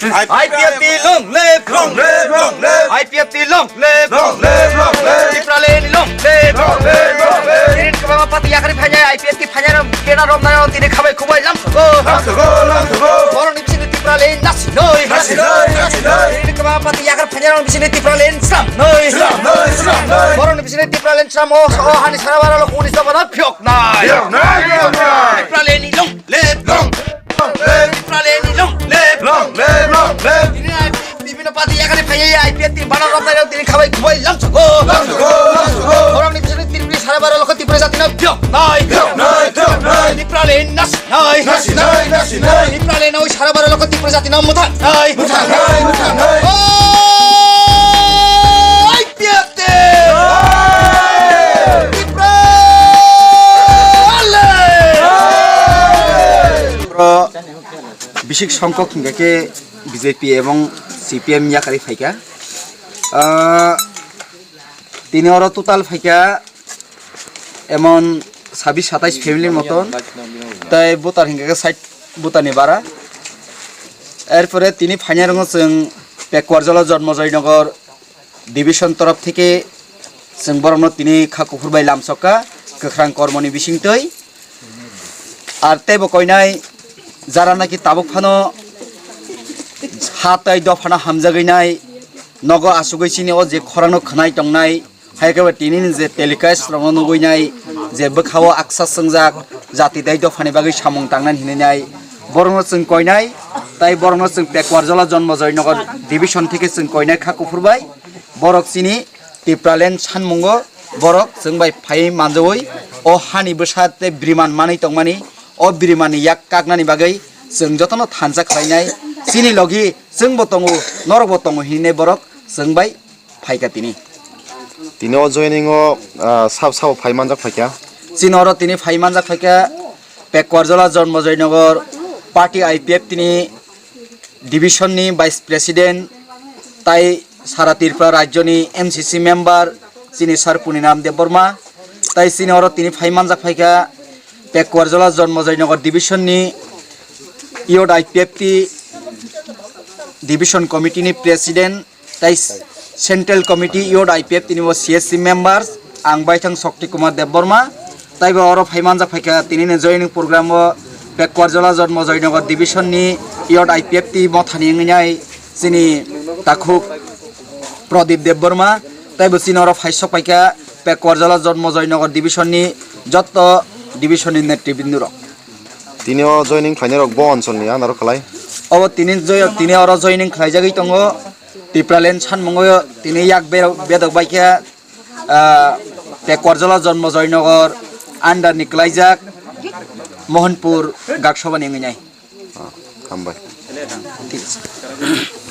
IPFT long live, long live, long live. IPFT long live, long live, long live. Tipralen long live, long live, long live. Tirin kebama pati yakari phanya IPFT phanya kena rom na tine khabai khubai lam go, lam go, lam go. Borong bisini tipralen nasi noi, nasi noi, nasi noi. Tirin kebama pati yakari phanya rom bisini tipralen slam noi, slam noi, slam noi. Borong bisini tipralen slam oh hani sarabara lo kunis tabana pyok nai, pyok nai, pyok nai. Tipralen long live, long live. Tipralen long live, long live, long live. বিভিন্ন পাতি এখানে ফেয়ে IPFT বানার রপ্তানি তিনি খাবাই খুবই লামছো গো লামছো গো লামছো গো ওরা নিচে তিরপুরি 12.5 লক্ষ ত্রিপুরা জাতি না পিও নাই পিও নাই পিও নাই নিপ্রালে নাস নাই নাস নাই নাস নাই নিপ্রালে ওই 12.5 লক্ষ ত্রিপুরা জাতি না মুথা নাই মুথা নাই মুথা নাই ও আইপিএফটি বিশেষ সংখ্যক হিংগাকে বিজেপি এবং সিপিএম ইয়াকারি ফাইকা তিনি ওরা টোটাল ফাইকা এমন 26-27 ফ্যামিলির মতন তাই ভোটার হিংগাকে 60 ভোটারনি বাড়া এরপরে তিনি ফাইনাল রঙ পেকুয়ারজলা জন্ম জয়নগর ডিভিশন তরফ থেকে जों बरमनो তিনি খাকুফুরবাই লামসকা गोख्रां কর্মনি বিসিংতই আর তেবো কইনাই যারা নাকি তাবুক ফানো হাতাই দফানা হামজাগैनाय नग आसुगैसिनि अ जे खरानो खनाय टंनाय हायकेबा तिनिनि जे टेलिकास्ट रंग नुगैनाय जे बखाव आक्सा संजाक जाति दाय दफानि बागै सामुं तांनानै हिनाय बरनो जों कयनाय ताई बरनो जों पेकुवारजला जन्म जयनगर डिभिजन থেকে जों कयनाय खाकुफुरबाय बरकसिनि टिप्रालेन सानमुंगो बरक जों बाय फाय मानजोय अ हानि बसाते ब्रिमान मानै टंमानि अ ब्रिमानि याक कागनानि बागै जों जतनो थानजा खालायनाय सिनि लगी जों बतंगो नरक बतंगो हिने बरक जों बाय फायका तिनि जयनिंग साब साब फायमानजा फायका सिनर तिनि फायमानजा फायका पेकुवारजला जन्म जयनगर पार्टी आईपीएफ तिनि डिविजननि वाइस प्रेसिडेंट ताई सारा त्रिपुरा राज्यनि एमसीसी मेम्बर सिनि सर पुनिनाम देबबर्मा ताई सिनर तिनि फायमानजा फायका पेकुवारजला जन्म जयनगर डिविजननि इयड आईपीएफ ति डिविजन कमिटीनि प्रेसिडेंट ताई सेंट्रल कमिटी इयड आईपीएफ तिनि सीएससी मेम्बार्स आं बायथां शक्ति कुमार देबबर्मा ताइबो अरो फायमानजा फायका तिनिने जयनिं प्रोग्राम पेकुवारजला जन्म जयनगर डिविजननि इयड आईपीएफ ति मथानि ngैनाय सिनि ताखुक प्रदीप देबबर्मा ताइबो सिनरो फायसक फायका पेकुवारजला जन्म जयनगर डिविजननि जत डिविजननि नेतृबृन्द तिनि जयनिं फाइनाल ब अनसलनि आनारो खलाय अब तिनि अरो जयनिं खालायजागै दङ टिप्रालेन सानमुंगो तिनि याक बेदक बायका पेकुवारजला जन्म जयनगर आन्डार निकलायजाक मोहनपुर गागसभानि ngैनाय हामबाय ठीक আছে